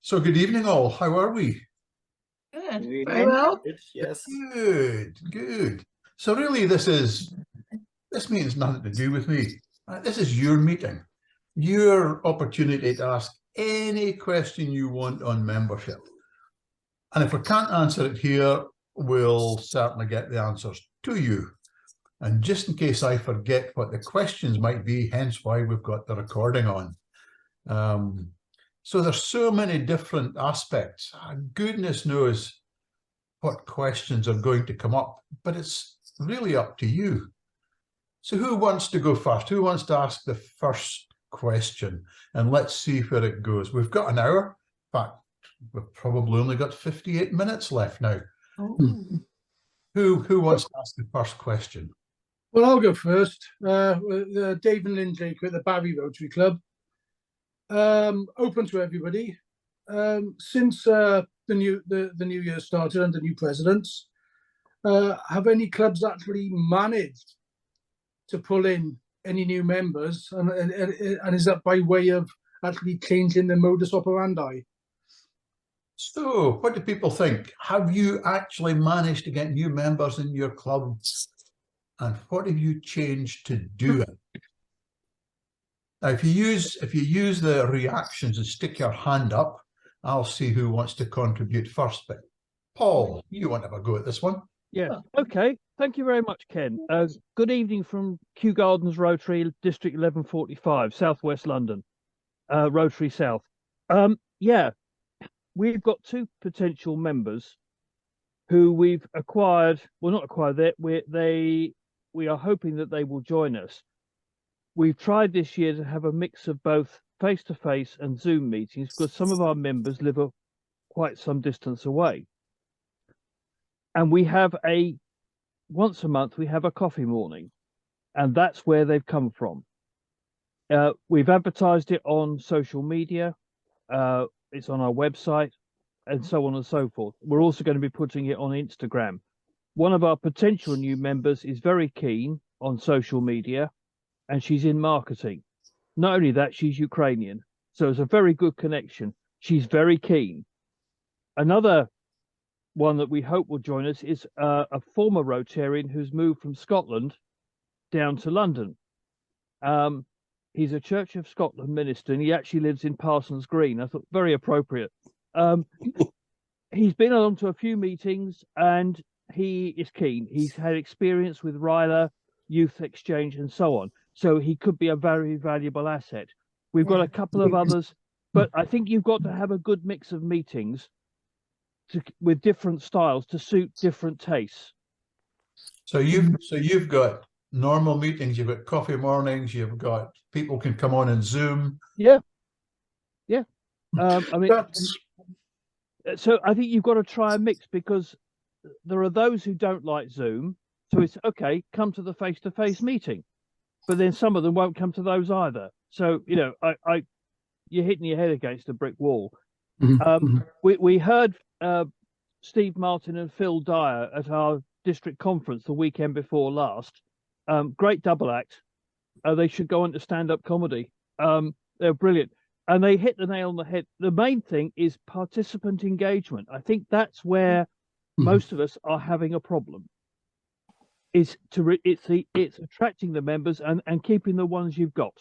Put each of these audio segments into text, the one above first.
So good evening all. How are we? Good. Very well. Good, yes. Good. So really this means nothing to do with me. This is your meeting. Your opportunity to ask any question you want on membership. And if we can't answer it here, we'll certainly get the answers to you. And just in case I forget what the questions might be, hence why we've got the recording on. So there's so many different aspects. Goodness knows what questions are going to come up, but it's really up to you. So who wants to go first? Who wants to ask the first question? And let's see where it goes. We've got an hour. In fact, we've probably only got 58 minutes left now. Oh. Who wants to ask the first question? Well, I'll go first. Dave and Lindley at the Barry Rotary Club. Open to everybody. Since the new year started under new presidents, have any clubs actually managed to pull in any new members, and is that by way of actually changing the modus operandi? So what do people think? Have you actually managed to get new members in your club? And what have you changed to do it? Now, if you use the reactions and stick your hand up, I'll see who wants to contribute first. But Paul, you want to have a go at this one? Yeah. Okay. Thank you very much, Ken. Good evening from Kew Gardens Rotary, District 1145, Southwest London, Rotary South. Yeah, we've got two potential members who we've acquired. Well, not acquired. We are hoping that they will join us. We've tried this year to have a mix of both face-to-face and Zoom meetings because some of our members live quite some distance away. And we have once a month, we have a coffee morning, and that's where they've come from. We've advertised it on social media. It's on our website and so on and so forth. We're also going to be putting it on Instagram. One of our potential new members is very keen on social media, and she's in marketing. Not only that, she's Ukrainian. So it's a very good connection. She's very keen. Another one that we hope will join us is a former Rotarian who's moved from Scotland down to London. He's a Church of Scotland minister, and he actually lives in Parsons Green. I thought very appropriate. He's been along to a few meetings, and he is keen. He's had experience with Ryla, Youth Exchange, and so on. So he could be a very valuable asset. We've got a couple of others, but I think you've got to have a good mix of meetings with different styles to suit different tastes. So you've got normal meetings, you've got coffee mornings, you've got people can come on in Zoom. Yeah. I mean, so I think you've got to try a mix, because there are those who don't like Zoom. So it's okay, come to the face-to-face meeting, but then some of them won't come to those either. So, you know, you're hitting your head against a brick wall. We heard Steve Martin and Phil Dyer at our district conference the weekend before last. Great double act. They should go on to stand-up comedy. They're brilliant. And they hit the nail on the head. The main thing is participant engagement. I think that's where most of us are having a problem. It's attracting the members and keeping the ones you've got.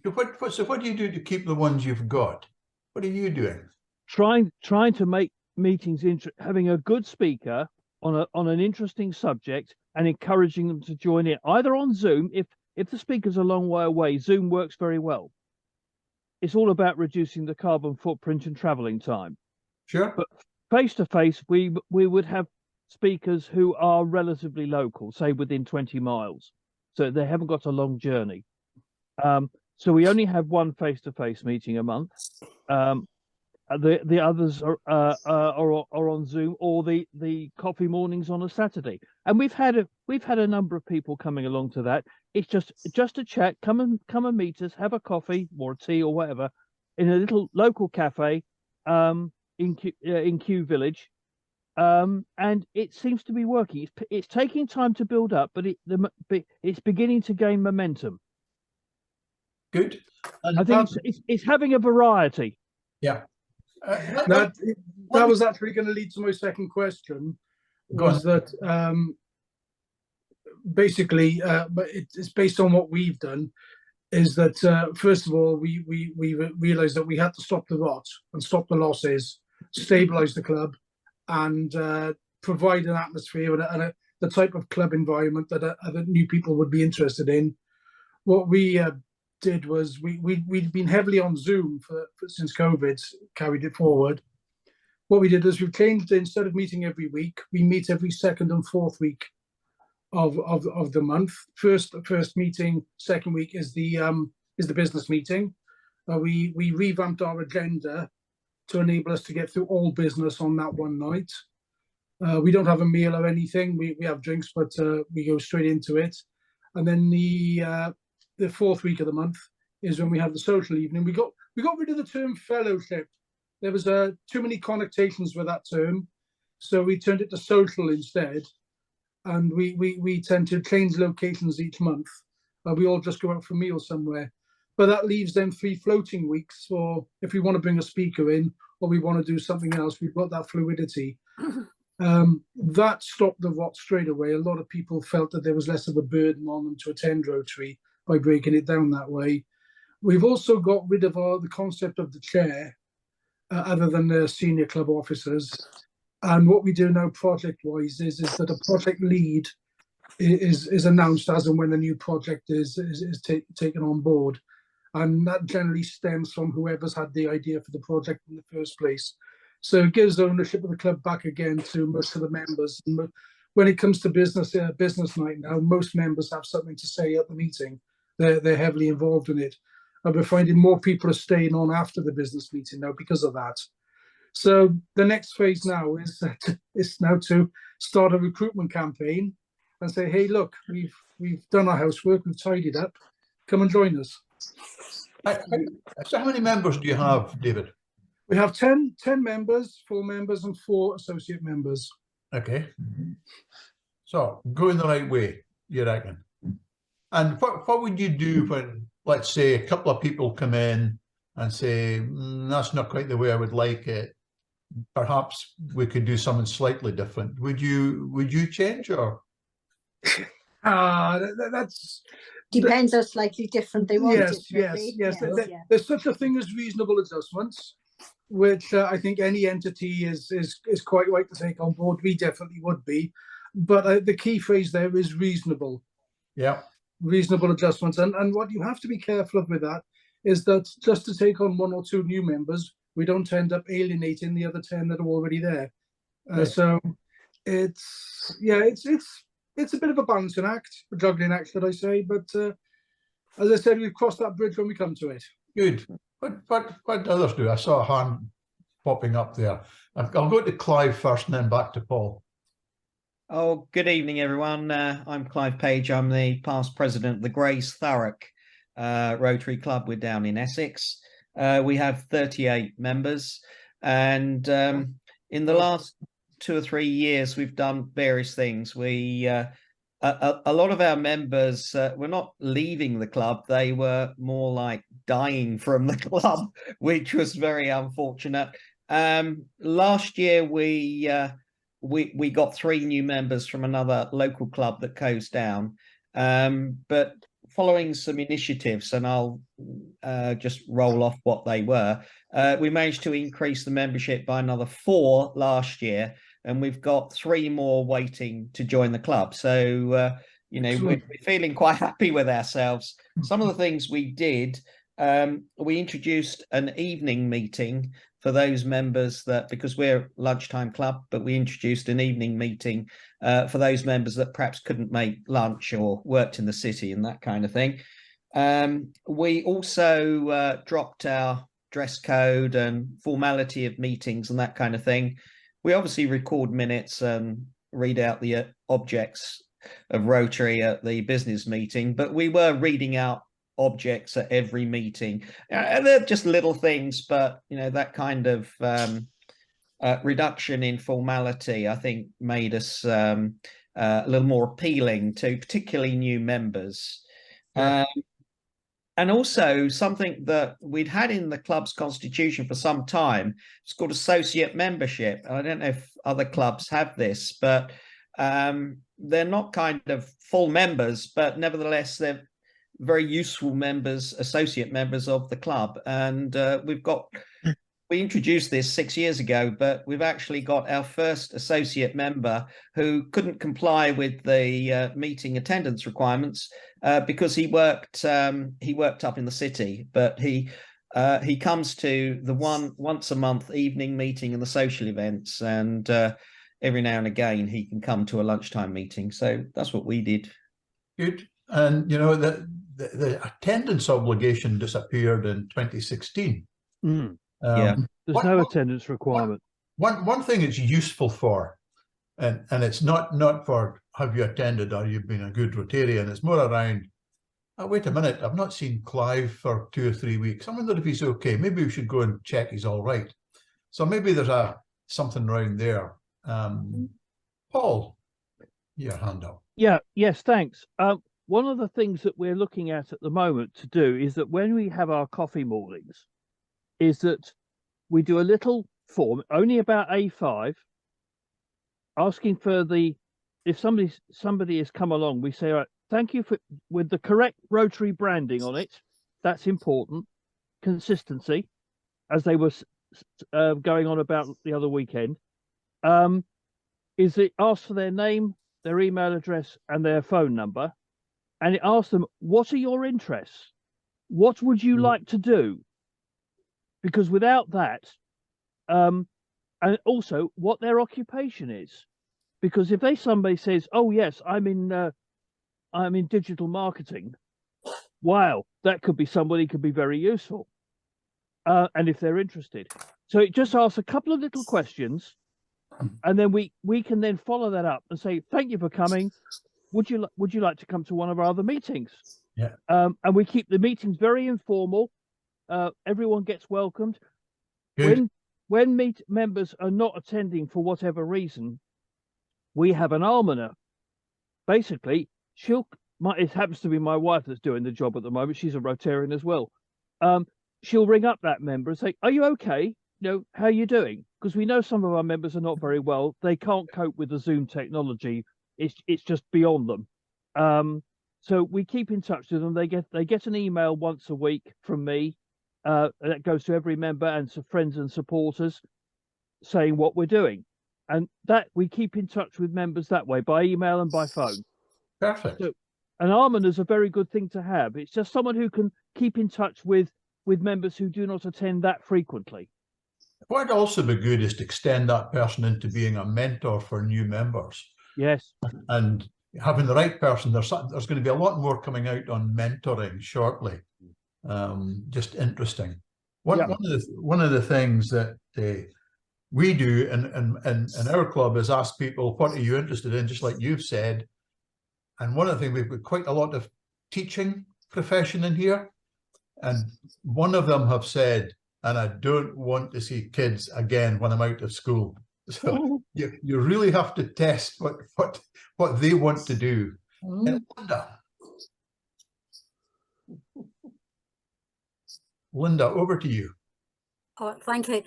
So what do you do to keep the ones you've got? What are you doing? Trying to make meetings having a good speaker on an interesting subject and encouraging them to join in, either on Zoom. If the speaker's a long way away, Zoom works very well. It's all about reducing the carbon footprint and traveling time. Sure. But face to face, we would have speakers who are relatively local, say within 20 miles, so they haven't got a long journey. So we only have one face-to-face meeting a month. The others are on Zoom, or the coffee mornings on a Saturday. And we've had a number of people coming along to that. It's just a chat. Come and meet us, have a coffee or a tea or whatever in a little local cafe in Kew Village. And it seems to be working. It's taking time to build up, but it's beginning to gain momentum. Good. And I think it's having a variety. Yeah. That was actually going to lead to my second question. Go on. Was that basically, but it's based on what we've done. Is that first of all, we realised that we had to stop the rot and stop the losses, stabilise the club, and provide an atmosphere and the type of club environment that other new people would be interested in. What we did was we'd been heavily on Zoom since COVID carried it forward. What we did is we changed, instead of meeting every week, we meet every second and fourth week of the month. First meeting, second week is the business meeting. We revamped our agenda to enable us to get through all business on that one night. We don't have a meal or anything. We have drinks, but we go straight into it. And then the fourth week of the month is when we have the social evening. We got rid of the term fellowship. There was too many connotations with that term, so we turned it to social instead. And we tend to change locations each month. We all just go out for meals somewhere. But that leaves them 3 floating weeks for if we want to bring a speaker in or we want to do something else, we've got that fluidity. That stopped the rot straight away. A lot of people felt that there was less of a burden on them to attend Rotary by breaking it down that way. We've also got rid of the concept of the chair, other than the senior club officers. And what we do now project-wise is that a project lead is announced as and when a new project is taken on board. And that generally stems from whoever's had the idea for the project in the first place. So it gives ownership of the club back again to most of the members. And when it comes to business night now, most members have something to say at the meeting. They're heavily involved in it. And we're finding more people are staying on after the business meeting now because of that. So the next phase now is now to start a recruitment campaign and say, hey, look, we've done our housework, we've tidied up, come and join us. So how many members do you have, David? We have 10 members, 4 members and 4 associate members. Okay. So going the right way, you reckon? And what would you do when, let's say, a couple of people come in and say, that's not quite the way I would like it. Perhaps we could do something slightly different. Would you change or? That's Depends how slightly different they want it. Yes. There's such a thing as reasonable adjustments, which I think any entity is quite right to take on board. We definitely would be, but the key phrase there is reasonable. Yeah. Reasonable adjustments, and what you have to be careful of with that is that just to take on 1 or 2 new members, we don't end up alienating the other 10 that are already there. Right. So it's a bit of a balancing act, a juggling act, should I say? But as I said, we've crossed that bridge when we come to it. Good. What do others do? I saw a hand popping up there. I'll go to Clive first and then back to Paul. Oh, good evening, everyone. I'm Clive Page. I'm the past president of the Grace Thurrock Rotary Club. We're down in Essex. We have 38 members, and in the last 2 or 3 years, we've done various things. A lot of our members were not leaving the club; they were more like dying from the club, which was very unfortunate. Last year, we got 3 new members from another local club that closed down, but following some initiatives, and I'll just roll off what they were, we managed to increase the membership by another 4 last year, and we've got 3 more waiting to join the club. So we're feeling quite happy with ourselves. Some of the things we did, we introduced an evening meeting for those members that, because we're a lunchtime club, but we introduced an evening meeting for those members that perhaps couldn't make lunch or worked in the city and that kind of thing. We also dropped our dress code and formality of meetings and that kind of thing. We obviously record minutes and read out the objects of Rotary at the business meeting, but we were reading out objects at every meeting. They're just little things, but that kind of reduction in formality, I think, made us a little more appealing to particularly new members. And also something that we'd had in the club's constitution for some time, it's called associate membership. I don't know if other clubs have this, but they're not kind of full members, but nevertheless, they're very useful members, associate members of the club. And we introduced this 6 years ago, but we've actually got our first associate member who couldn't comply with the meeting attendance requirements because he worked up in the city, but he comes to the once a month evening meeting and the social events, and every now and again he can come to a lunchtime meeting. So that's what we did. Good. And you know, the attendance obligation disappeared in 2016. Yeah, there's no attendance requirement. One thing it's useful for, and it's not for have you attended or you've been a good Rotarian, it's more around, oh, wait a minute, I've not seen Clive for 2 or 3 weeks. I wonder if he's okay. Maybe we should go and check he's all right. So maybe there's something around there. Paul, your hand up. Yes, thanks. One of the things that we're looking at the moment to do is that when we have our coffee mornings, is that we do a little form, only about A5, asking for if somebody has come along, we say, all right, thank you for, with the correct Rotary branding on it. That's important. Consistency, as they were going on about the other weekend, is it asks for their name, their email address, and their phone number. And it asks them, what are your interests? What would you like to do? Because without that, and also what their occupation is. Because if somebody says, oh yes, I'm in digital marketing, wow, that could be somebody could be very useful. And if they're interested. So it just asks a couple of little questions, and then we can then follow that up and say, thank you for coming. Would you like to come to one of our other meetings? Yeah. And we keep the meetings very informal. Everyone gets welcomed. Good. When members are not attending for whatever reason, we have an almoner. Basically, it happens to be my wife that's doing the job at the moment. She's a Rotarian as well. She'll ring up that member and say, are you okay? You know, how are you doing? Because we know some of our members are not very well. They can't cope with the Zoom technology. It's just beyond them. So we keep in touch with them. They get an email once a week from me. That goes to every member and to friends and supporters saying what we're doing. And that we keep in touch with members that way, by email and by phone. Perfect. So an almoner is a very good thing to have. It's just someone who can keep in touch with members who do not attend that frequently. What would also be good is to extend that person into being a mentor for new members. Yes. And having the right person, there's going to be a lot more coming out on mentoring shortly. Just interesting. One of the things that we do in our club is ask people, what are you interested in, just like you've said. And one of the things, we've got quite a lot of teaching profession in here, and one of them have said, and I don't want to see kids again when I'm out of school. So you really have to test what they want to do. Linda, over to you. Oh, thank you.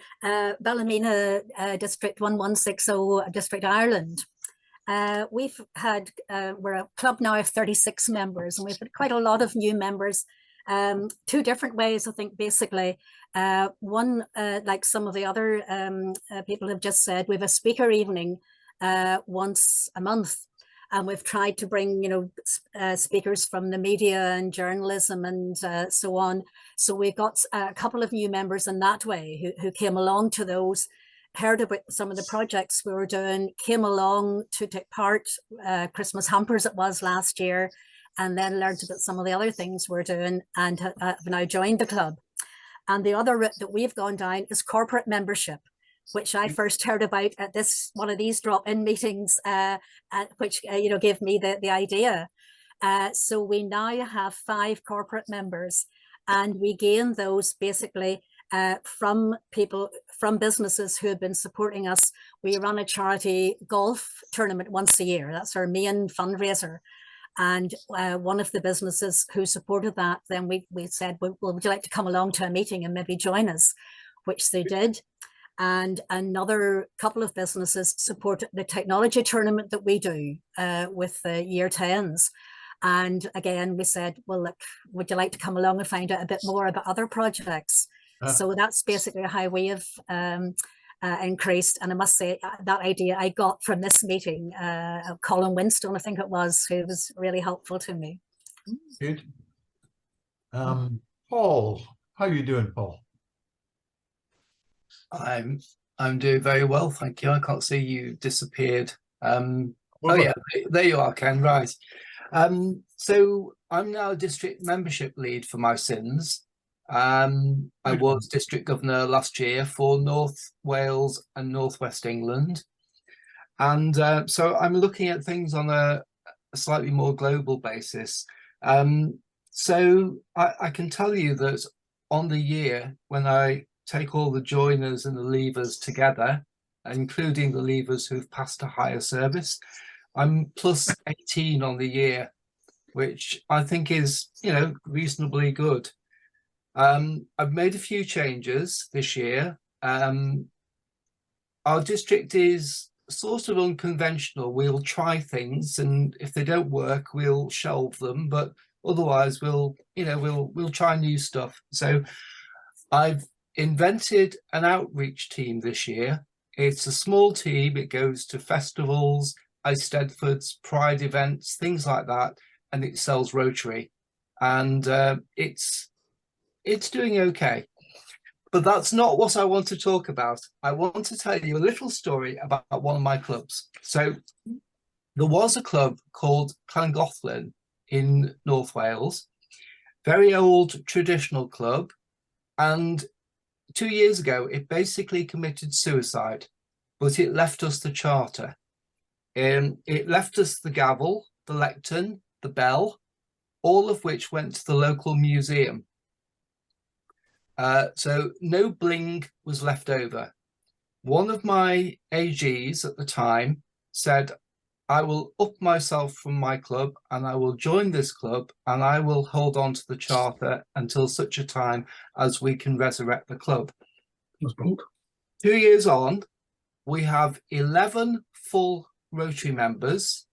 Ballymena, District 1160, District Ireland. We're a club now of 36 members, and we've had quite a lot of new members. 2 different ways, I think, basically. One, like some of the other people have just said, we have a speaker evening once a month. And we've tried to bring, speakers from the media and journalism and so on. So we got a couple of new members in that way who came along to those, heard about some of the projects we were doing, came along to take part, Christmas hampers it was last year, and then learned about some of the other things we're doing and have now joined the club. And the other route that we've gone down is corporate membership, which I first heard about at one of these drop-in meetings, which gave me the idea. So we now have 5 corporate members, and we gain those basically from businesses who have been supporting us. We run a charity golf tournament once a year. That's our main fundraiser. And one of the businesses who supported that, then we said, well, would you like to come along to a meeting and maybe join us? Which they did. And another couple of businesses supported the technology tournament that we do with the year 10s. And again, we said, well, look, would you like to come along and find out a bit more about other projects? So that's basically how we have increased. And I must say that idea I got from this meeting, Colin Winstone, I think it was, who was really helpful to me. Good. Paul, how are you doing, Paul? I'm doing very well, thank you. I can't see you disappeared. Oh yeah, there you are, Ken. Right. So I'm now district membership lead for my sins. I was district governor last year for North Wales and Northwest England, and so I'm looking at things on a slightly more global basis. So I can tell you that on the year, when I take all the joiners and the leavers together, including the leavers who've passed a higher service, I'm plus 18 on the year, which I think is, you know, reasonably good. I've made a few changes this year. Our district is sort of unconventional. We'll try things, and if they don't work, we'll shelve them. But otherwise, we'll try new stuff. So I've invented an outreach team this year. It's a small team. It goes to festivals, Eisteddfods, Pride events, things like that, and it sells Rotary, and it's doing okay. But that's not what I want to talk about. I want to tell you a little story about one of my clubs. So there was a club called Llangollen in North Wales, very old traditional club, and 2 years ago it basically committed suicide, but it left us the charter. It left us the gavel, the lectern, the bell, all of which went to the local museum. So no bling was left over. One of my AGs at the time said, I will up myself from my club and I will join this club and I will hold on to the charter until such a time as we can resurrect the club. 2 years on, we have 11 full Rotary members,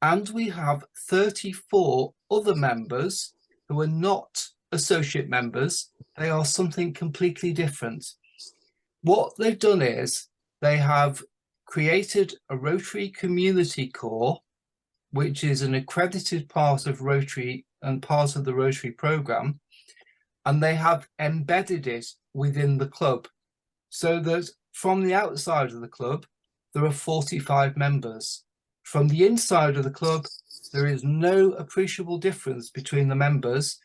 and we have 34 other members who are not associate members. They are something completely different. What they've done is they have created a Rotary Community Corps, which is an accredited part of Rotary and part of the Rotary programme, and they have embedded it within the club, so that from the outside of the club, there are 45 members. From the inside of the club, there is no appreciable difference between the members.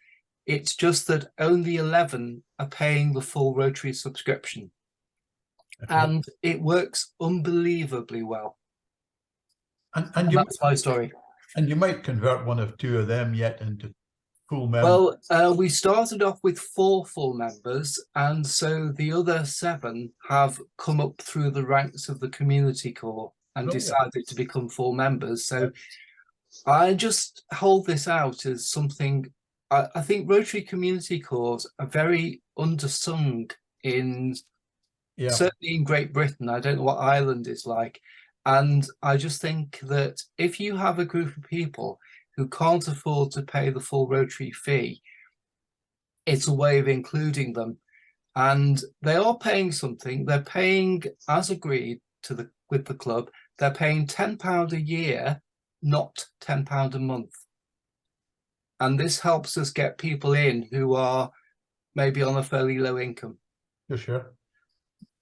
It's just that only 11 are paying the full Rotary subscription. Okay. And it works unbelievably well. And that's my story. And you might convert one of two of them yet into full members. Well, we started off with 4 full members, and so the other 7 have come up through the ranks of the Community Corps and decided to become full members. So I just hold this out as something. I think Rotary Community Corps are very undersung in, certainly in Great Britain. I don't know what Ireland is like. And I just think that if you have a group of people who can't afford to pay the full Rotary fee, it's a way of including them. And they are paying something. They're paying, as agreed with the club, they're paying £10 a year, not £10 a month. And this helps us get people in who are maybe on a fairly low income. For sure.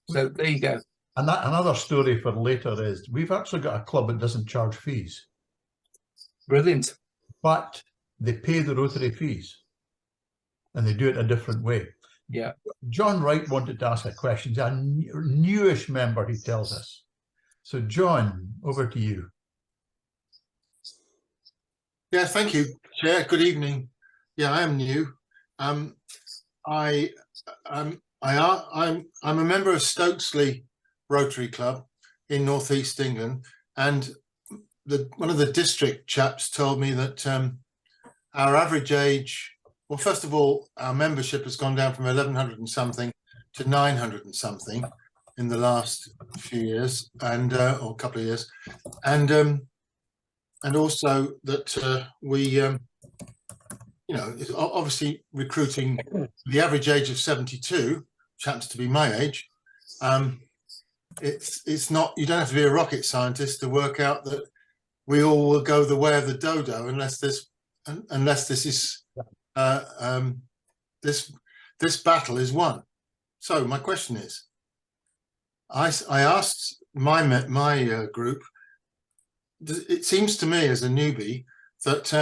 So there you go. And that another story for later is we've actually got a club that doesn't charge fees. Brilliant. But they pay the Rotary fees. And they do it a different way. Yeah. John Wright wanted to ask a question. He's a newish member, he tells us. So John, over to you. Yeah, thank you, Chair. Good evening. Yeah, I am new. I'm a member of Stokesley Rotary Club in North East England, and one of the district chaps told me that our average age, well, first of all, our membership has gone down from 1,100 and something to 900 and something in the last few years, and or a couple of years, and also that we, you know, obviously recruiting the average age of 72, which happens to be my age. It's not, you don't have to be a rocket scientist to work out that we all will go the way of the dodo unless this is this battle is won. So my question is, I asked my group. It seems to me as a newbie that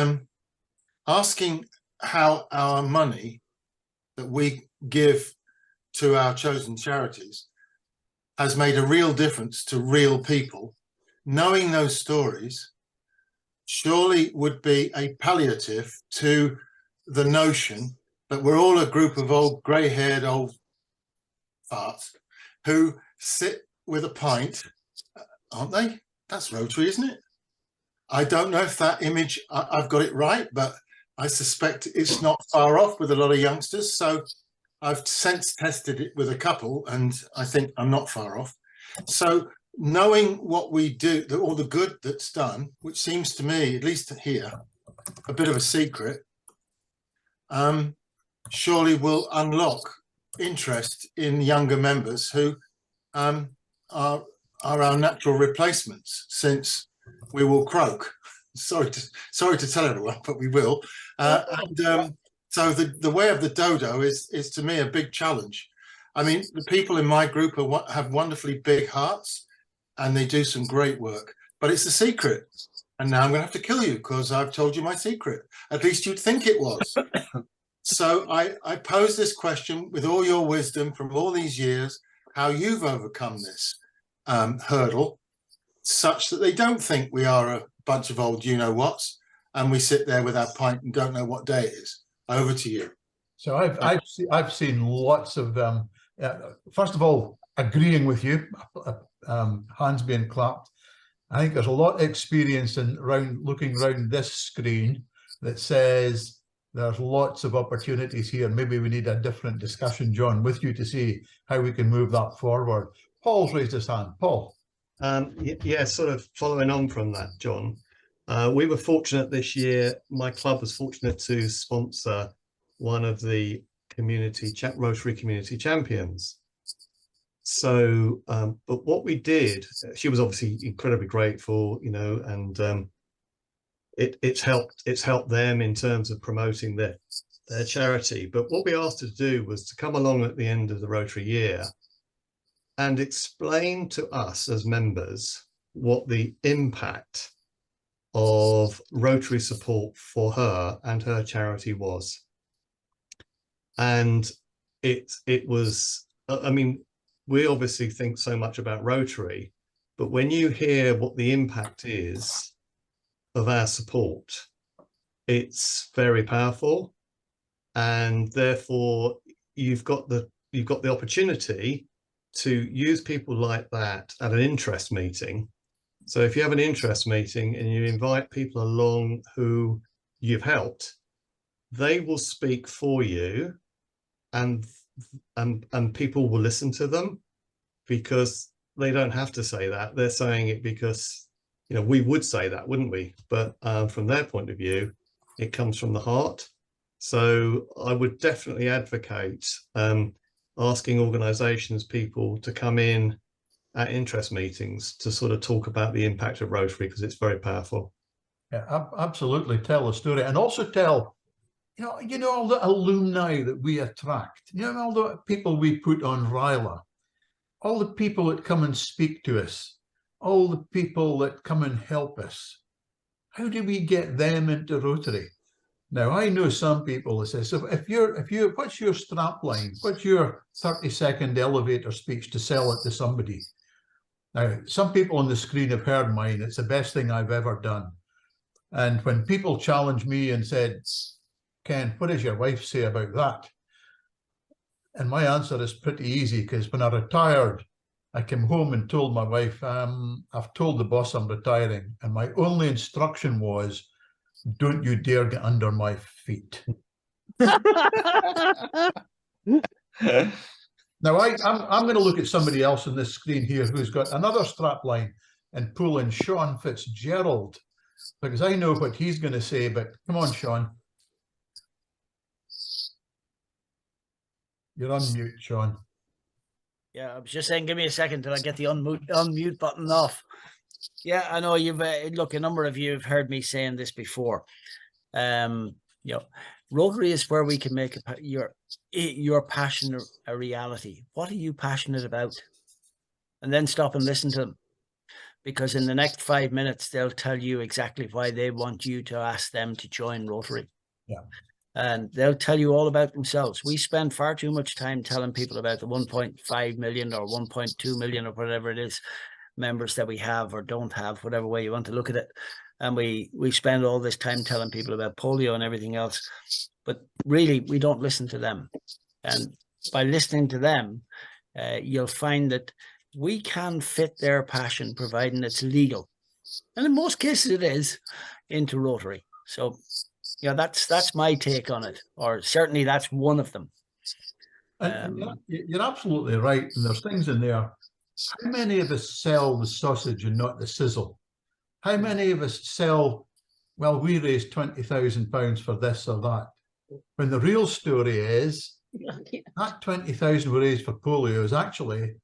asking how our money that we give to our chosen charities has made a real difference to real people, knowing those stories surely would be a palliative to the notion that we're all a group of old grey-haired old farts who sit with a pint, aren't they? That's Rotary, isn't it? I don't know if that image, I've got it right, but I suspect it's not far off with a lot of youngsters. So I've sense tested it with a couple, and I think I'm not far off. So knowing what we do, all the good that's done, which seems to me, at least here, a bit of a secret, surely will unlock interest in younger members who are our natural replacements, since we will croak. Sorry to tell everyone, but we will. So the way of the dodo is to me a big challenge. I mean, the people in my group have wonderfully big hearts, and they do some great work, but it's a secret. And now I'm going to have to kill you because I've told you my secret. At least you'd think it was. So I pose this question with all your wisdom from all these years, how you've overcome this hurdle, such that they don't think we are a bunch of old you-know-whats, and we sit there with our pint and don't know what day it is. Over to you. So I've seen lots of them. First of all, agreeing with you, hands being clapped. I think there's a lot of experience in looking around this screen that says there's lots of opportunities here. Maybe we need a different discussion, John, with you to see how we can move that forward. Paul's raised his hand. Paul. Yeah, sort of following on from that, John. We were fortunate this year, my club was fortunate to sponsor one of the Rotary Community Champions. So, but what we did, she was obviously incredibly grateful, you know, and it's helped them in terms of promoting their charity. But what we asked her to do was to come along at the end of the Rotary year and explain to us as members what the impact of Rotary support for her and her charity was. And it was, I mean, we obviously think so much about Rotary, but when you hear what the impact is of our support, it's very powerful. And therefore you've got the opportunity to use people like that at an interest meeting. So if you have an interest meeting and you invite people along who you've helped, they will speak for you, and people will listen to them, because they don't have to say that. They're saying it because, you know, we would say that, wouldn't we? But from their point of view, it comes from the heart. So I would definitely advocate asking organisations, people to come in at interest meetings to sort of talk about the impact of Rotary, because it's very powerful. Yeah, absolutely. Tell a story, and also tell, you know, all the alumni that we attract, you know, all the people we put on RILA, all the people that come and speak to us, all the people that come and help us. How do we get them into Rotary? Now, I know some people that say, so if you're, what's your strap line? What's your 30-second elevator speech to sell it to somebody? Now, some people on the screen have heard mine. It's the best thing I've ever done. And when people challenge me and said, Ken, what does your wife say about that? And my answer is pretty easy, because when I retired I came home and told my wife, I've told the boss I'm retiring, and my only instruction was, don't you dare get under my feet. Now, I'm going to look at somebody else on this screen here who's got another strap line and pull in Sean Fitzgerald, because I know what he's going to say, but come on, Sean. You're on mute, Sean. Yeah, I was just saying, give me a second till I get the unmute button off. Yeah, I know you've look, a number of you have heard me saying this before. You know, Rotary is where we can make your passion a reality. What are you passionate about? And then stop and listen to them, because in the next 5 minutes they'll tell you exactly why they want you to ask them to join Rotary. Yeah. And they'll tell you all about themselves. We spend far too much time telling people about the 1.5 million or 1.2 million or whatever it is members that we have or don't have, whatever way you want to look at it. And we spend all this time telling people about polio and everything else, but really we don't listen to them. And by listening to them, you'll find that we can fit their passion, providing it's legal, and in most cases it is, into Rotary. So yeah, that's my take on it, or certainly that's one of them. And you're absolutely right. And there's things in there. How many of us sell the sausage and not the sizzle? How many of us sell, well, we raised £20,000 for this or that, when the real story is that 20,000 we raised for polio is actually,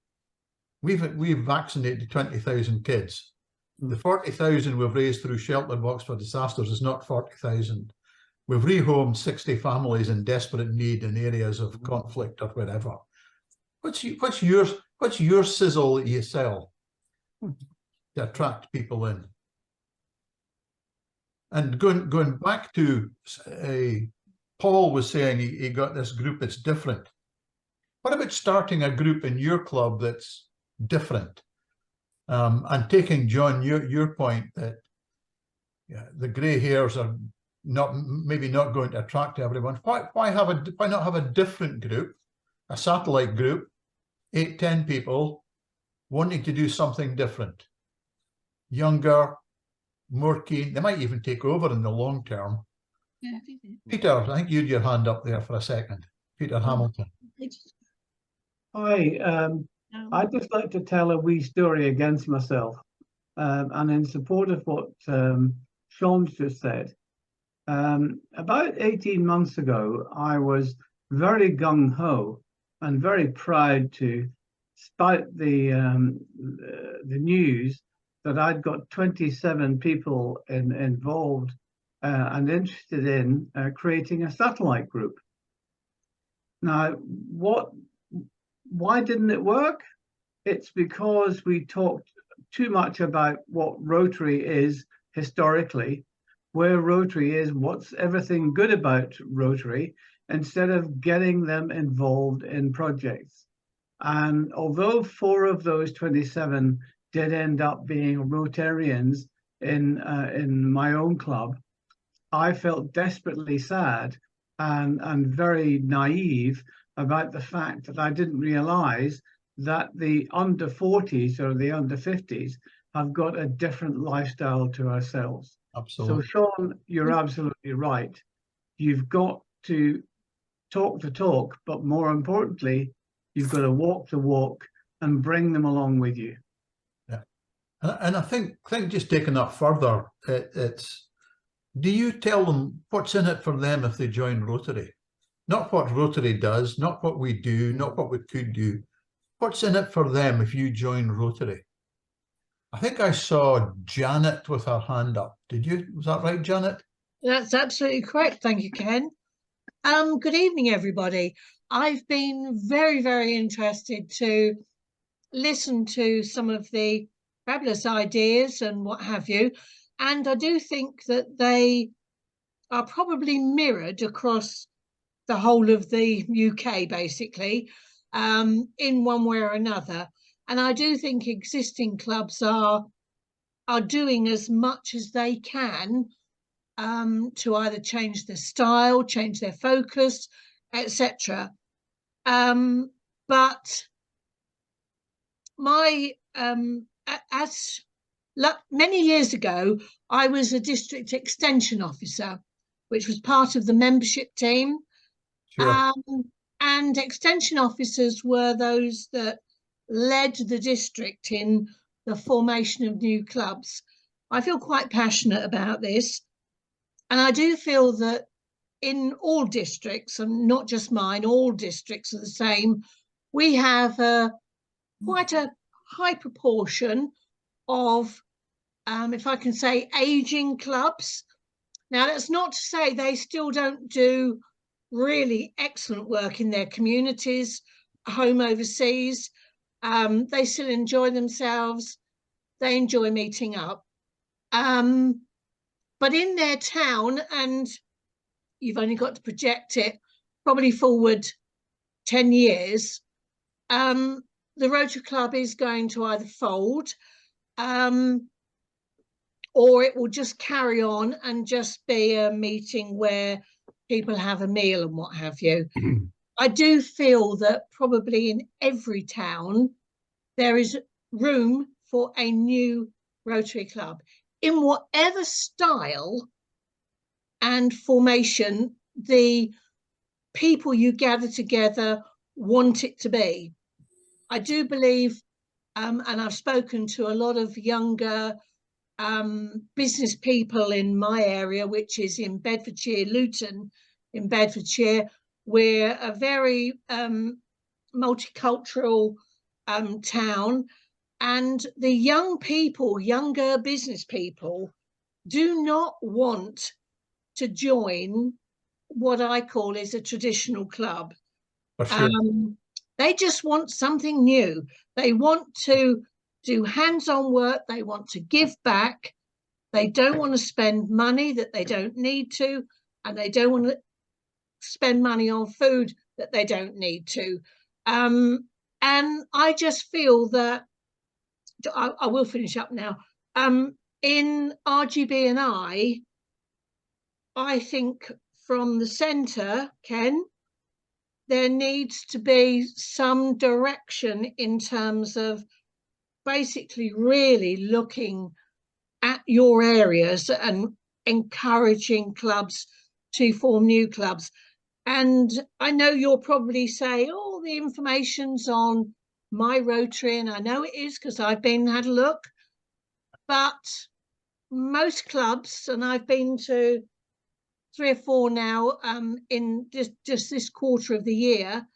we've vaccinated 20,000 kids. The 40,000 we've raised through Shelter Box for Disasters is not 40,000. We've rehomed 60 families in desperate need in areas of conflict or whatever. What's your sizzle that you sell to attract people in? And going back to, Paul was saying he got this group that's different. What about starting a group in your club that's different? And taking, John, your point that the grey hairs are maybe not going to attract everyone. Why not have a different group, a satellite group, 8-10 people wanting to do something different, younger, more keen? They might even take over in the long term. Yeah, Peter, I think you had your hand up there for a second. Peter Hamilton. Hi, I'd just like to tell a wee story against myself, and in support of what Sean's just said. About 18 months ago, I was very gung-ho and very proud to spout the news that I'd got 27 people involved and interested in creating a satellite group. Now, why didn't it work? It's because we talked too much about what Rotary is historically, where Rotary is, what's everything good about Rotary, instead of getting them involved in projects. And although 4 of those 27 did end up being Rotarians in my own club, I felt desperately sad and very naive about the fact that I didn't realize that the under 40s or the under 50s have got a different lifestyle to ourselves. Absolutely. So Sean, you're absolutely right. You've got to talk the talk, but more importantly, you've got to walk the walk and bring them along with you. Yeah. And I think just taking that further, it's, do you tell them what's in it for them if they join Rotary? Not what Rotary does, not what we do, not what we could do. What's in it for them if you join Rotary? I think I saw Janet with her hand up. Did you? Was that right, Janet? That's absolutely correct. Thank you, Ken. Good evening, everybody. I've been very, very interested to listen to some of the fabulous ideas and what have you. And I do think that they are probably mirrored across the whole of the UK, basically, in one way or another. And I do think existing clubs are doing as much as they can to either change their style, change their focus, etc. But many years ago, I was a district extension officer, which was part of the membership team. Sure. And extension officers were those that led the district in the formation of new clubs. I feel quite passionate about this. And I do feel that in all districts, and not just mine, all districts are the same. We have quite a high proportion of, if I can say, aging clubs. Now, that's not to say they still don't do really excellent work in their communities, home overseas. They still enjoy themselves. They enjoy meeting up. But in their town, and you've only got to project it probably forward 10 years, the Rotary Club is going to either fold, or it will just carry on and just be a meeting where people have a meal and what have you. I do feel that probably in every town there is room for a new Rotary Club in whatever style and formation the people you gather together want it to be. I do believe, and I've spoken to a lot of younger business people in my area, which is in Bedfordshire, Luton in Bedfordshire. We're a very multicultural town, and the young people, younger business people, do not want to join what I call is a traditional club. For sure. They just want something new. They want to do hands-on work. They want to give back. They don't want to spend money that they don't need to, and they don't want to spend money on food that they don't need to. And I just feel that I will finish up now. In RGB&I think from the centre, Ken, there needs to be some direction in terms of basically really looking at your areas and encouraging clubs to form new clubs. And I know you'll probably say, oh, the information's on my Rotary, and I know it is because I've been had a look. But most clubs, and I've been to 3 or 4 now in just this quarter of the year,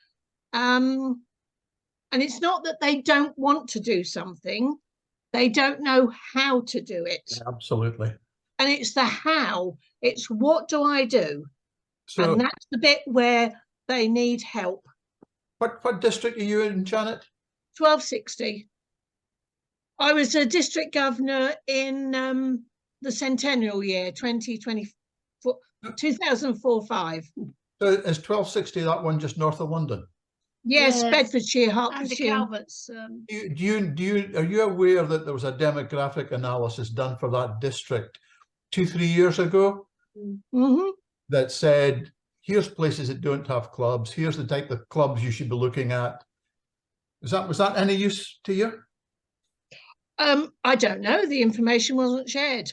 and it's not that they don't want to do something, they don't know how to do it. Absolutely. And it's the how, it's what do I do? So, and that's the bit where they need help. what district are you in, Janet? 1260. I was a district governor in the centennial year, 2004, 2004 5. So is 1260 that one just north of London? Yes, Yes. Bedfordshire, And the Hertfordshire. Calverts. Are you aware that there was a demographic analysis done for that district 2-3 years ago that said, here's places that don't have clubs, here's the type of clubs you should be looking at? Was that any use to you? I don't know. The information wasn't shared.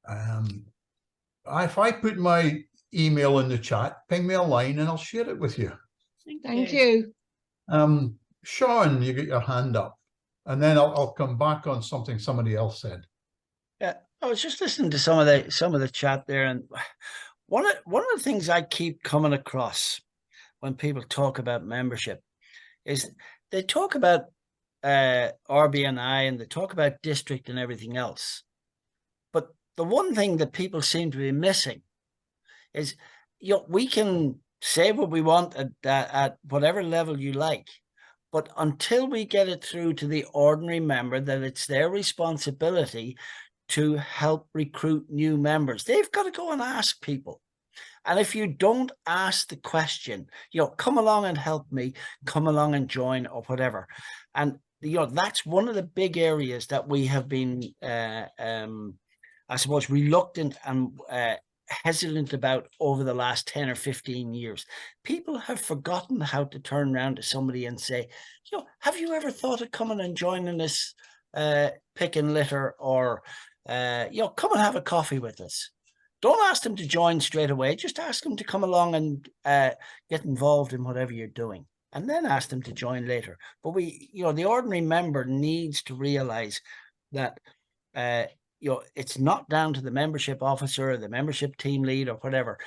If I put my email in the chat, ping me a line and I'll share it with you. Thank you. Sean, you get your hand up, and then I'll come back on something somebody else said. Yeah, I was just listening to some of the chat there, and one of the things I keep coming across when people talk about membership is they talk about RB&I and they talk about district and everything else. But the one thing that people seem to be missing is, we can say what we want at whatever level you like, but until we get it through to the ordinary member that it's their responsibility to help recruit new members, they've got to go and ask people. And if you don't ask the question, come along and help me, come along and join or whatever. And, that's one of the big areas that we have been, I suppose, reluctant and hesitant about over the last 10 or 15 years. People have forgotten how to turn around to somebody and say, you know, have you ever thought of coming and joining us, pick and litter, or, you know, come and have a coffee with us. Don't ask them to join straight away. Just ask them to come along and get involved in whatever you're doing, and then ask them to join later. But we, you know, the ordinary member needs to realize that, you know, it's not down to the membership officer or the membership team lead or whatever.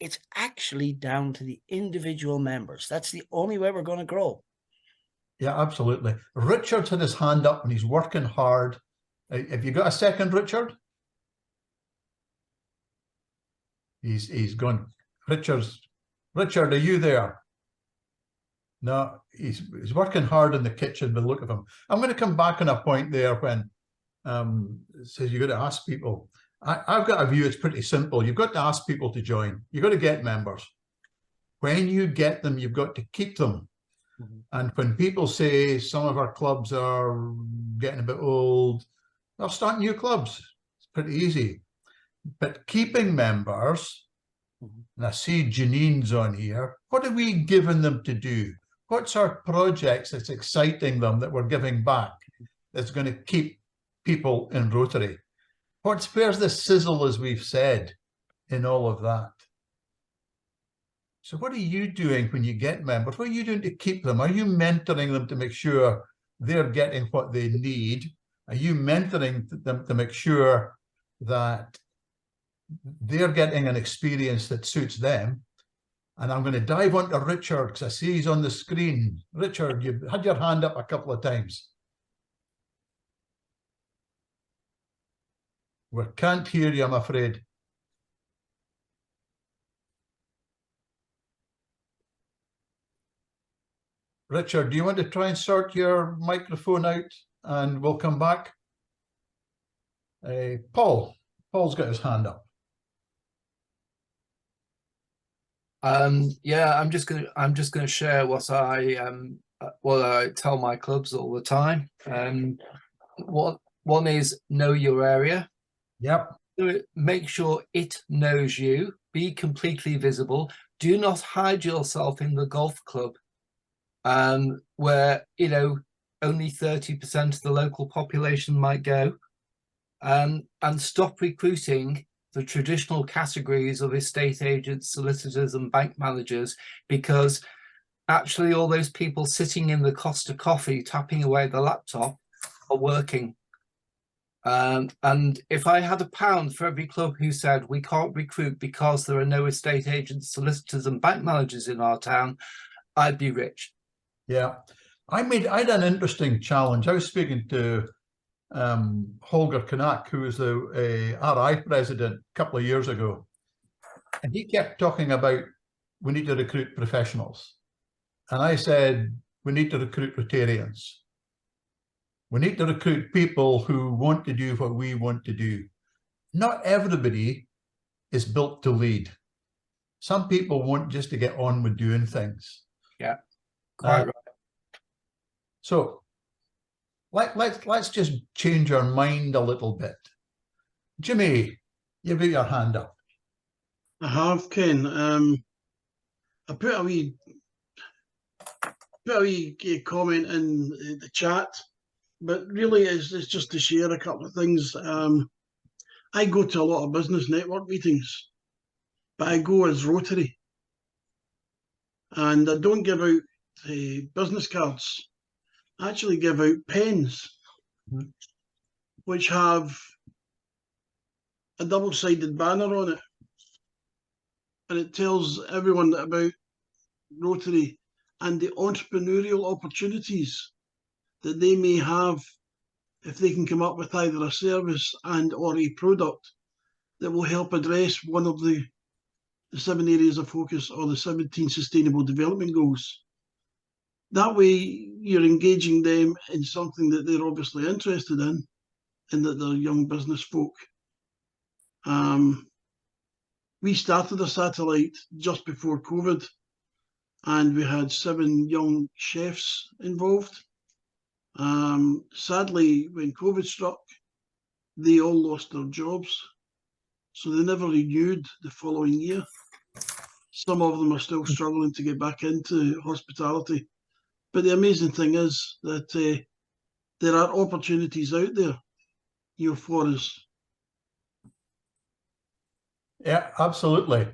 It's actually down to the individual members. That's the only way we're going to grow. Yeah, absolutely. Richard's had his hand up and he's working hard. Have you got a second, Richard? He's gone. Richard, are you there? No, he's working hard in the kitchen by the look of him. I'm going to come back on a point there when says you got to ask people. I've got a view, it's pretty simple. You've got to ask people to join. You've got to get members. When you get them, you've got to keep them. Mm-hmm. And when people say some of our clubs are getting a bit old, they'll start new clubs. It's pretty easy. But keeping members, mm-hmm. and I see Janine's on here, what are we giving them to do? What's our projects that's exciting them that we're giving back that's going to keep people in Rotary? Where's the sizzle, as we've said, in all of that? So what are you doing when you get members? What are you doing to keep them? Are you mentoring them to make sure they're getting what they need? Are you mentoring them to make sure that they're getting an experience that suits them? And I'm going to dive onto Richard because I see he's on the screen. Richard, you've had your hand up a couple of times. We can't hear you, I'm afraid. Richard, do you want to try and sort your microphone out and we'll come back? Paul's got his hand up. Yeah, I'm just gonna share what I tell my clubs all the time. One is know your area. Yep. Make sure it knows you. Be completely visible. Do not hide yourself in the golf club, where, you know, only 30% of the local population might go, and stop recruiting the traditional categories of estate agents, solicitors and bank managers, because actually all those people sitting in the Costa coffee tapping away at the laptop are working. And if I had £1 for every club who said we can't recruit because there are no estate agents, solicitors and bank managers in our town, I'd be rich. Yeah, I had an interesting challenge. I was speaking to Holger Kanak, who was the RI president a couple of years ago, and he kept talking about we need to recruit professionals, and I said we need to recruit Rotarians. We need to recruit people who want to do what we want to do. Not everybody is built to lead. Some people want just to get on with doing things. Yeah, quite right. So let's just change our mind a little bit. Jimmy, you've got your hand up. I have, Ken. I put a wee comment in the chat, but really it's just to share a couple of things. I go to a lot of business network meetings, but I go as Rotary, and I don't give out business cards. I actually give out pens, mm-hmm. which have a double-sided banner on it, and it tells everyone about Rotary and the entrepreneurial opportunities that they may have if they can come up with either a service and or a product that will help address one of the 7 areas of focus or the 17 sustainable development goals. That way you're engaging them in something that they're obviously interested in, and that they're young business folk. We started a satellite just before COVID, and we had 7 young chefs involved. Sadly, when COVID struck, they all lost their jobs. so they never renewed the following year. Some of them are still struggling to get back into hospitality. But the amazing thing is that there are opportunities out there, for us. Yeah, absolutely.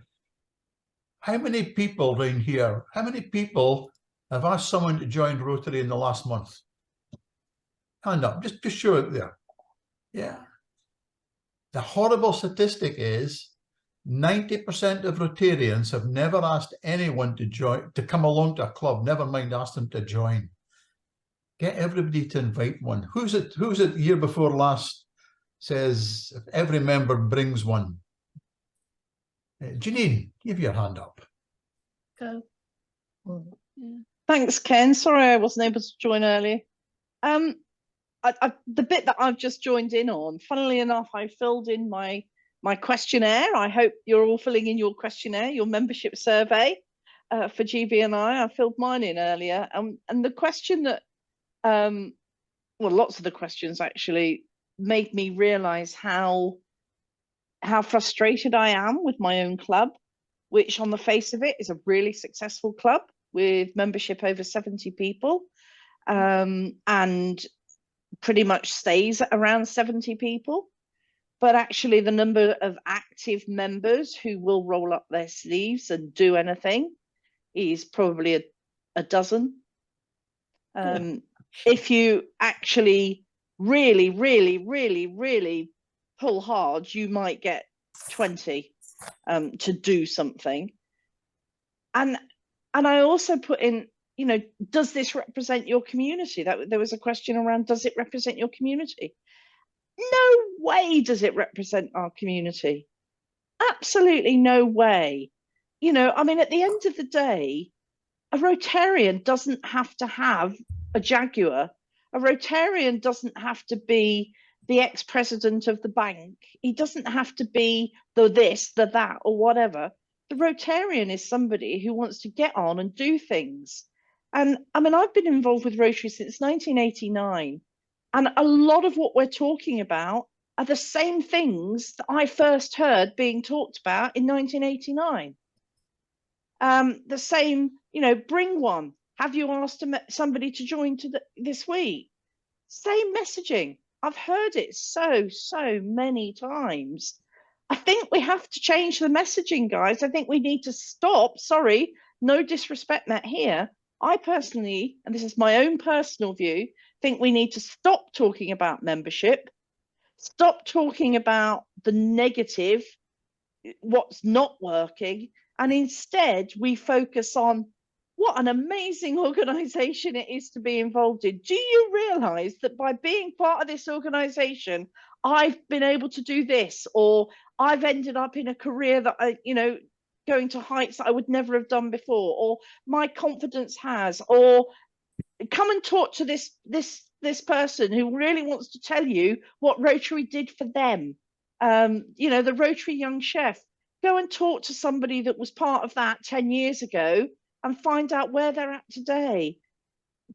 How many people around here, how many people have asked someone to join Rotary in the last month? Hand up, just show it there. Yeah. The horrible statistic is 90% of Rotarians have never asked anyone to join, to come along to a club, never mind ask them to join. Get everybody to invite one. Who's it year before last says if every member brings one? Janine, give your hand up. Go. Thanks, Ken. Sorry I wasn't able to join earlier. The bit that I've just joined in on, funnily enough, I filled in my questionnaire. I hope you're all filling in your questionnaire, your membership survey for GB&I. I filled mine in earlier. And the question that, well, lots of the questions actually made me realise how frustrated I am with my own club, which on the face of it is a really successful club with membership over 70 people. And pretty much stays around 70 people, but actually the number of active members who will roll up their sleeves and do anything is probably a dozen. If you actually really pull hard, you might get 20 to do something. And I also put in, does this represent your community? There was a question around, does it represent your community? No way does it represent our community. Absolutely no way. I mean, at the end of the day, a Rotarian doesn't have to have a Jaguar. A Rotarian doesn't have to be the ex-president of the bank. He doesn't have to be the this, the that, or whatever. The Rotarian is somebody who wants to get on and do things. And I mean, I've been involved with Rotary since 1989. And a lot of what we're talking about are the same things that I first heard being talked about in 1989. The same, bring one. Have you asked somebody to join this week? Same messaging. I've heard it so many times. I think we have to change the messaging, guys. I think we need to stop. Sorry, no disrespect, Matt, here. I personally, and this is my own personal view, think we need to stop talking about membership, stop talking about the negative, what's not working, and instead we focus on what an amazing organisation it is to be involved in. Do you realise that by being part of this organisation, I've been able to do this, or I've ended up in a career that I, going to heights that I would never have done before, or my confidence has, or come and talk to this person who really wants to tell you what Rotary did for them. The Rotary Young Chef. Go and talk to somebody that was part of that 10 years ago and find out where they're at today,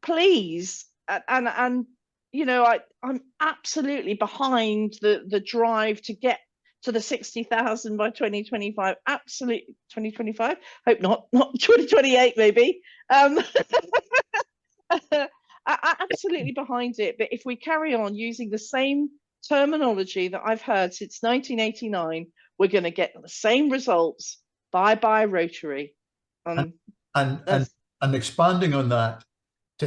please. And I'm absolutely behind the drive to get to the 60,000 by 2025. Absolutely, 2025. Hope not 2028 maybe. Absolutely behind it. But if we carry on using the same terminology that I've heard since 1989, we're going to get the same results. Bye bye Rotary. And expanding on that, to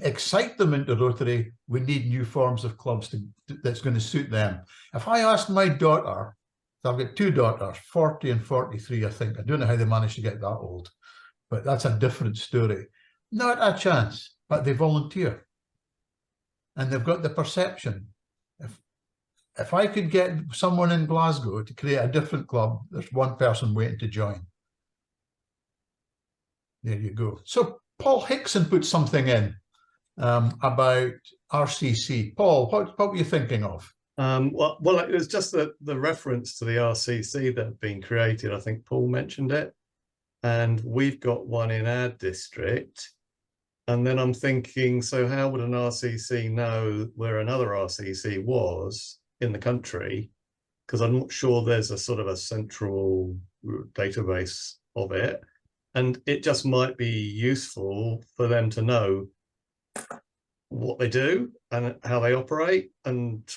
excite them into Rotary, we need new forms of clubs that's going to suit them. If I ask my daughter, so I've got two daughters, 40 and 43, I think. I don't know how they managed to get that old, but that's a different story. Not a chance, but they volunteer. And they've got the perception. If I could get someone in Glasgow to create a different club, there's one person waiting to join. There you go. So Paul Hickson put something in about RCC. Paul, what were you thinking of? Well, it was just the reference to the RCC that had been created. I think Paul mentioned it. And we've got one in our district. And then I'm thinking, so how would an RCC know where another RCC was in the country because I'm not sure there's a sort of a central database of it. And it just might be useful for them to know what they do and how they operate, and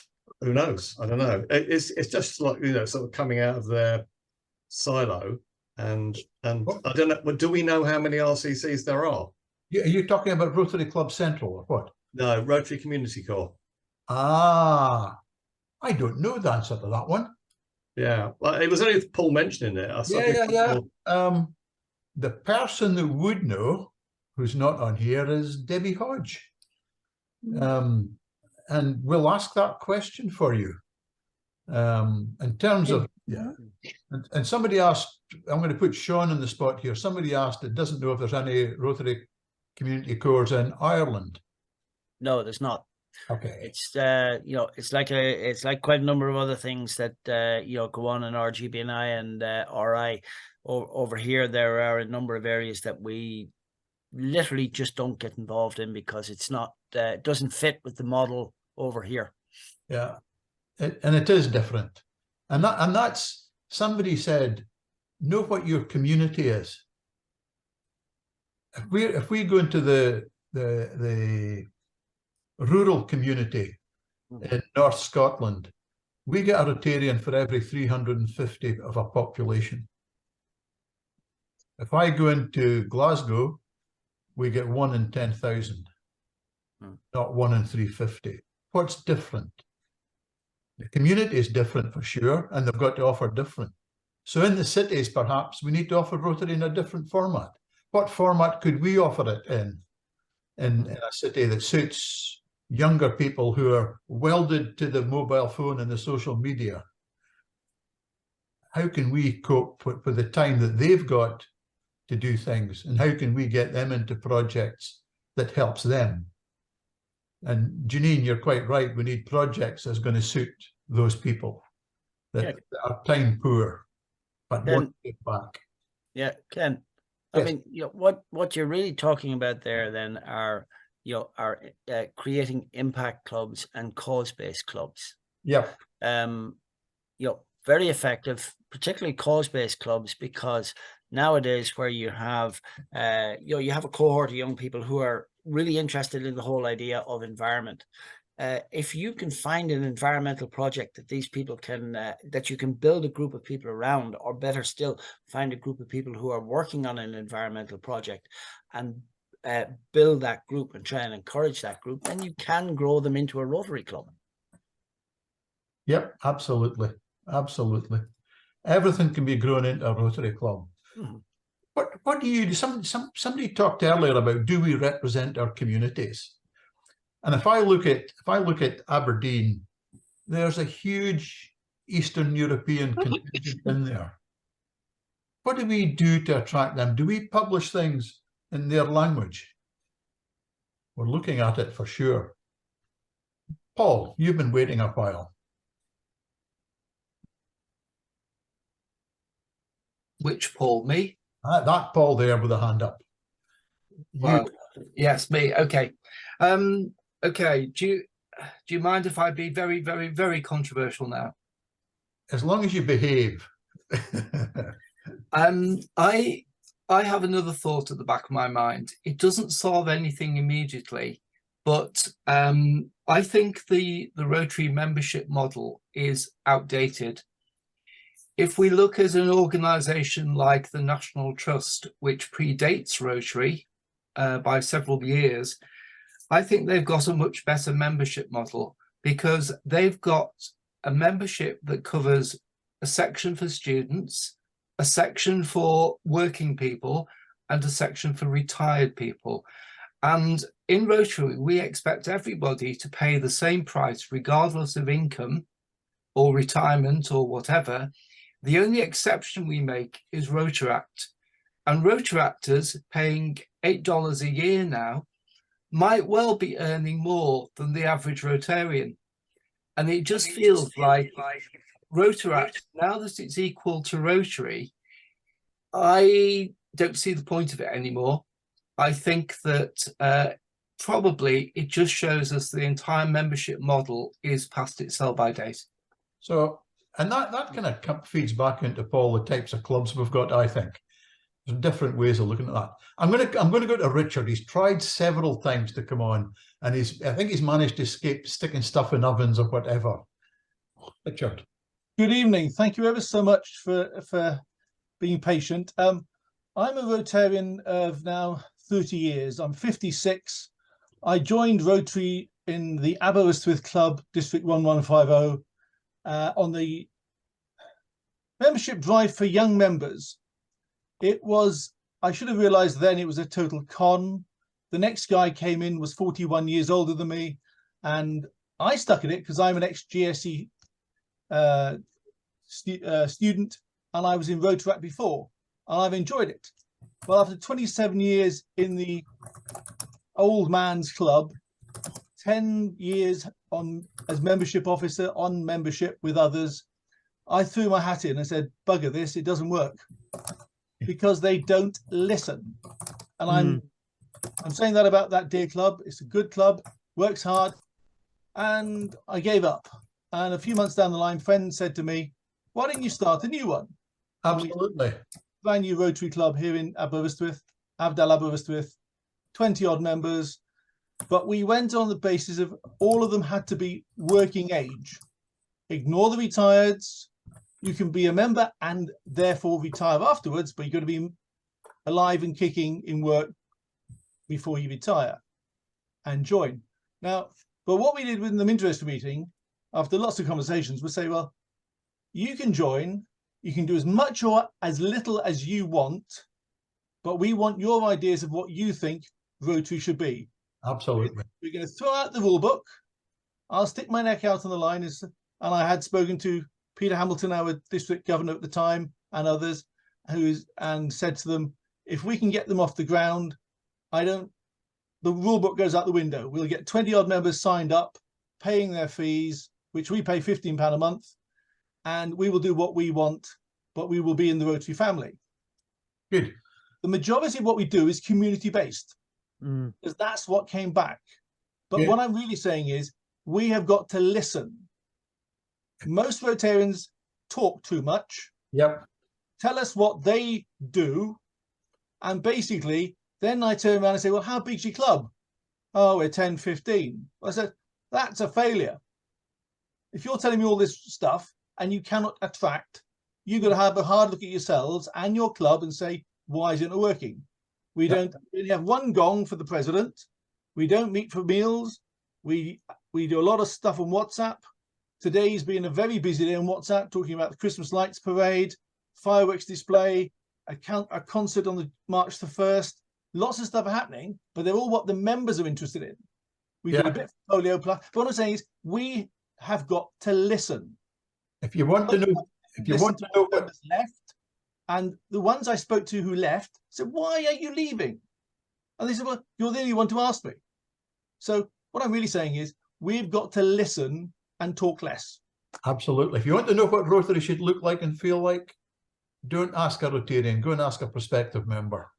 who knows? I don't know. It's just like, you know, sort of coming out of their silo, and I don't know. Do we know how many RCCs there are? Yeah, are you talking about Rotary Club Central or what? No, Rotary Community Corps. Ah, I don't know the answer to that one. Yeah, well, it was only Paul mentioning it. Yeah. The person that would know, who's not on here, is Debbie Hodge. And we'll ask that question for you. In terms of, yeah. And somebody asked, I'm going to put Sean on the spot here. Somebody asked, it doesn't know if there's any Rotary Community Corps in Ireland. No, there's not. Okay. It's you know, it's like quite a number of other things that you know, go on in our GB&I and RI. Over here, there are a number of areas that we literally just don't get involved in because it's not it doesn't fit with the model over here. Yeah, and it is different, and that's, somebody said, know what your community is. If we go into the rural community in North Scotland, we get a Rotarian for every 350 of a population. If I go into Glasgow, we get 1 in 10,000, not 1 in 350. What's different? The community is different for sure, and they've got to offer different. So in the cities, perhaps we need to offer Rotary in a different format. What format could we offer it in a city that suits younger people who are welded to the mobile phone and the social media? How can we cope with the time that they've got to do things, and how can we get them into projects that helps them? And Janine, you're quite right. We need projects that's going to suit those people that are time poor, but want to get back. Yeah, Ken. I mean, you know, what you're really talking about there then are, you know, are creating impact clubs and cause-based clubs. Yeah. You know, very effective, particularly cause-based clubs, because nowadays where you have, you know, you have a cohort of young people who are really interested in the whole idea of environment. If you can find an environmental project that these people can, that you can build a group of people around, or better still, find a group of people who are working on an environmental project and build that group and try and encourage that group, then you can grow them into a Rotary club. Yep, absolutely. Absolutely. Everything can be grown into a Rotary club. What do you do? Somebody talked earlier about, do we represent our communities? And if I look at Aberdeen, there's a huge Eastern European contingent in there. What do we do to attract them? Do we publish things in their language? We're looking at it for sure. Paul, you've been waiting a while. Which Paul? Me? That Paul there with a hand up. Wow. Yes, me. Okay. Okay. Do you mind if I be very, very, very controversial now? As long as you behave. I have another thought at the back of my mind. It doesn't solve anything immediately, but I think the Rotary membership model is outdated. If we look at an organisation like the National Trust, which predates Rotary by several years, I think they've got a much better membership model, because they've got a membership that covers a section for students, a section for working people, and a section for retired people. And in Rotary, we expect everybody to pay the same price, regardless of income or retirement or whatever. The only exception we make is Rotaract. And Rotaractors paying $8 a year now might well be earning more than the average Rotarian. And it just feels like Rotaract, now that it's equal to Rotary, I don't see the point of it anymore. I think that probably it just shows us the entire membership model is past its sell-by date. So And that kind of feeds back into Paul, the types of clubs we've got, I think. There's different ways of looking at that. I'm gonna go to Richard. He's tried several times to come on, and I think he's managed to escape sticking stuff in ovens or whatever. Richard. Good evening. Thank you ever so much for being patient. I'm a Rotarian of now 30 years. I'm 56. I joined Rotary in the Aberystwyth Club, District 1150, on the membership drive for young members. I should have realized then it was a total con. The next guy came in, was 41 years older than me, and I stuck at it because I'm an ex-GSE student, and I was in Rotaract before, and I've enjoyed it. Well, after 27 years in the old man's club, 10 years as membership officer on membership with others, I threw my hat in and said, bugger this, it doesn't work, because they don't listen. And I'm saying that about that dear club. It's a good club, works hard, and I gave up. And a few months down the line, friends said to me, why don't you start a new one? Absolutely. Brand new Rotary Club here in Aberystwyth, Abdal Aberystwyth, 20 odd members. But we went on the basis of all of them had to be working age. Ignore the retireds. You can be a member and therefore retire afterwards, but you've got to be alive and kicking in work before you retire and join. Now, but what we did with the interest meeting, after lots of conversations, was say, well, you can join, you can do as much or as little as you want, but we want your ideas of what you think Rotary should be. Absolutely. We're going to throw out the rule book. I'll stick my neck out on the line, and I had spoken to Peter Hamilton, our district governor at the time, and others, and said to them, if we can get them off the ground, the rule book goes out the window. We'll get 20 odd members signed up, paying their fees, which we pay £15 a month, and we will do what we want, but we will be in the Rotary family. Good. The majority of what we do is community-based, because that's what came back. But what I'm really saying is we have got to listen. Most Rotarians talk too much. Yep. Tell us what they do. And basically, then I turn around and say, well, how big's your club? Oh, we're 10, 15. I said, that's a failure. If you're telling me all this stuff and you cannot attract, you've got to have a hard look at yourselves and your club and say, why isn't it working? We don't really have one gong for the president. We don't meet for meals. We do a lot of stuff on WhatsApp. Today's been a very busy day on WhatsApp, talking about the Christmas lights parade, fireworks display, a concert on the March the 1st. Lots of stuff are happening, but they're all what the members are interested in. We did a bit of polio plus. But what I'm saying is we have got to listen. If you want to know, what left, and the ones I spoke to who left said, why are you leaving? And they said, well, you're the only one to ask me. So what I'm really saying is we've got to listen and talk less. Absolutely. If you want to know what Rotary should look like and feel like, don't ask a Rotarian, go and ask a prospective member.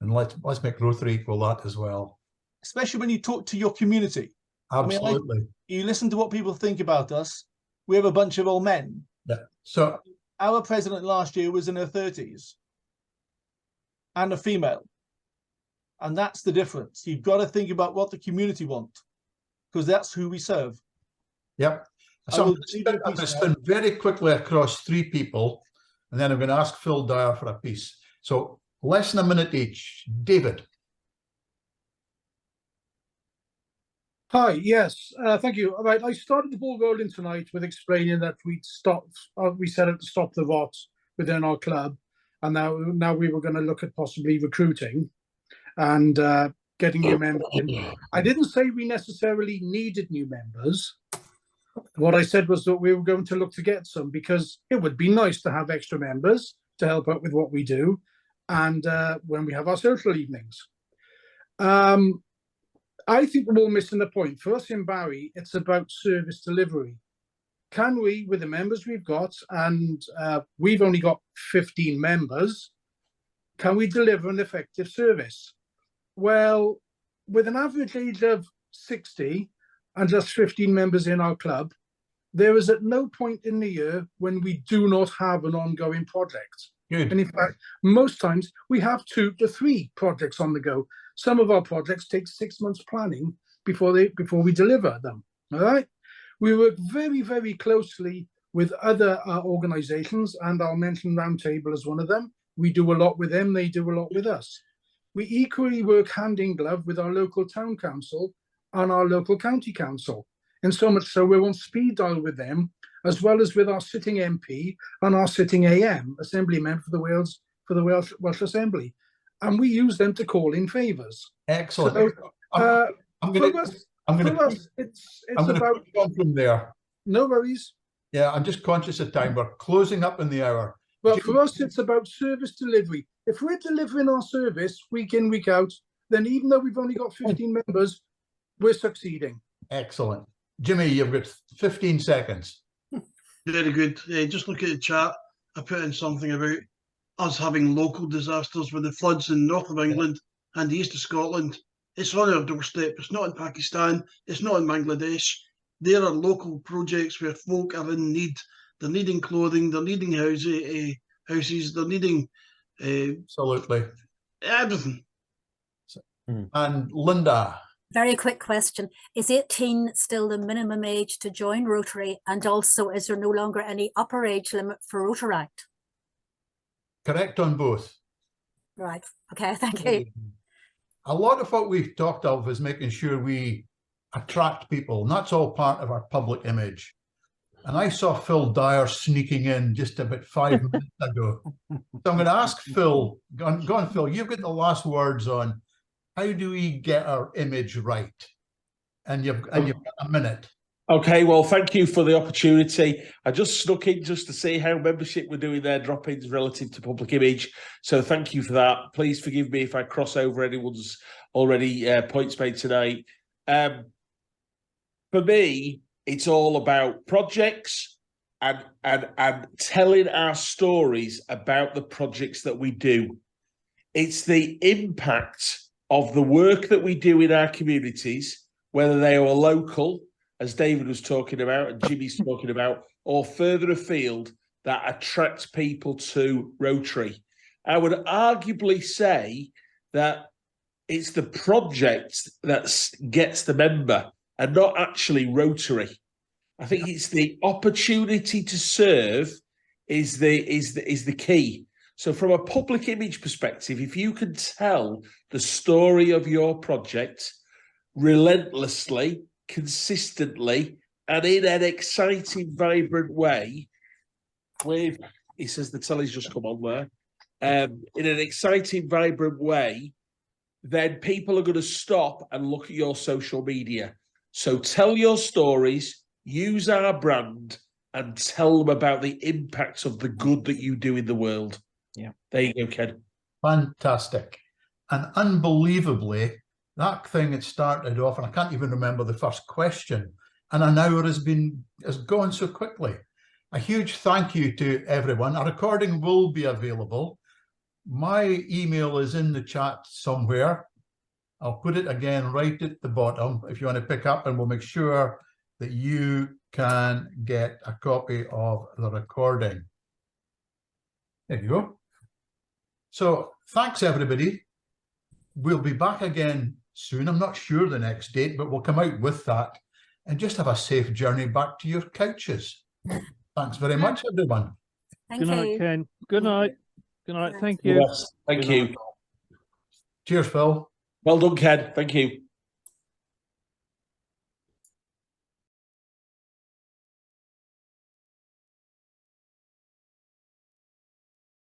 And let's make Rotary equal that as well. Especially when you talk to your community. Absolutely. I mean, you listen to what people think about us. We have a bunch of old men. Yeah. So our president last year was in her 30s and a female. And that's the difference. You've got to think about what the community want, because that's who we serve. Yep. So I'm going to spin very quickly across three people, and then I'm going to ask Phil Dyer for a piece. So less than a minute each. David. Hi, yes, thank you. All right, I started the ball rolling tonight with explaining that we set out to stop the rot within our club, and now we were going to look at possibly recruiting and getting new members in. I didn't say we necessarily needed new members. What I said was that we were going to look to get some, because it would be nice to have extra members to help out with what we do, and when we have our social evenings. I think we're all missing the point. For us in Barry, it's about service delivery. Can we, with the members we've got, and we've only got 15 members, can we deliver an effective service? Well, with an average age of 60 and just 15 members in our club, there is at no point in the year when we do not have an ongoing project. Good. And in fact, most times we have 2 to 3 projects on the go. Some of our projects take 6 months planning before we deliver them. All right. We work very, very closely with other organizations, and I'll mention Roundtable as one of them. We do a lot with them. They do a lot with us. We equally work hand in glove with our local town council and our local county council. And so much so we're on speed dial with them, as well as with our sitting MP and our sitting AM, Assembly Member for the Welsh Assembly. And we use them to call in favours. Excellent. So, I'm going to it's about on from there. No worries. Yeah, I'm just conscious of time. We're closing up in the hour. Well, for us, it's about service delivery. If we're delivering our service week in, week out, then even though we've only got 15 members, we're succeeding. Excellent. Jimmy, you've got 15 seconds. Very good. Just look at the chat. I put in something about us having local disasters with the floods in north of England and the east of Scotland. It's on our doorstep. It's not in Pakistan. It's not in Bangladesh. There are local projects where folk are in need. They're needing clothing. They're needing houses. They're needing absolutely everything. And Linda. Very quick question. Is 18 still the minimum age to join Rotary? And also, is there no longer any upper age limit for Rotaract? Correct on both. Right. Okay, thank you. A lot of what we've talked of is making sure we attract people, and that's all part of our public image. And I saw Phil Dyer sneaking in just about 5 minutes ago. So I'm going to ask Phil, go on, Phil, you've got the last words on how do we get our image right? And you've got a minute. Okay, well, thank you for the opportunity. I just snuck in just to see how membership were doing their drop-ins relative to public image. So thank you for that. Please forgive me if I cross over anyone's already points made tonight. For me, it's all about projects and telling our stories about the projects that we do. It's the impact of the work that we do in our communities, whether they are local, as David was talking about and Jimmy's talking about, or further afield, that attracts people to Rotary. I would arguably say that it's the project that gets the member and not actually Rotary. I think it's the opportunity to serve is the key. So from a public image perspective, if you can tell the story of your project relentlessly, consistently, and in an exciting, vibrant way, he says the telly's just come on there, in an exciting, vibrant way, then people are going to stop and look at your social media. So tell your stories, use our brand, and tell them about the impact of the good that you do in the world. Yeah, there you go, Ken. Fantastic. And unbelievably, that thing had started off, and I can't even remember the first question, and an hour has gone so quickly. A huge thank you to everyone. A recording will be available. My email is in the chat somewhere. I'll put it again right at the bottom if you want to pick up, and we'll make sure that you can get a copy of the recording. There you go. So thanks, everybody. We'll be back again soon. I'm not sure the next date, but we'll come out with that, and just have a safe journey back to your couches. Thanks very much, everyone. Thank Good night, you. Ken. Good night. Good night. Thank you. Yes, thank you. Cheers, Phil. Well done, Ken. Thank you.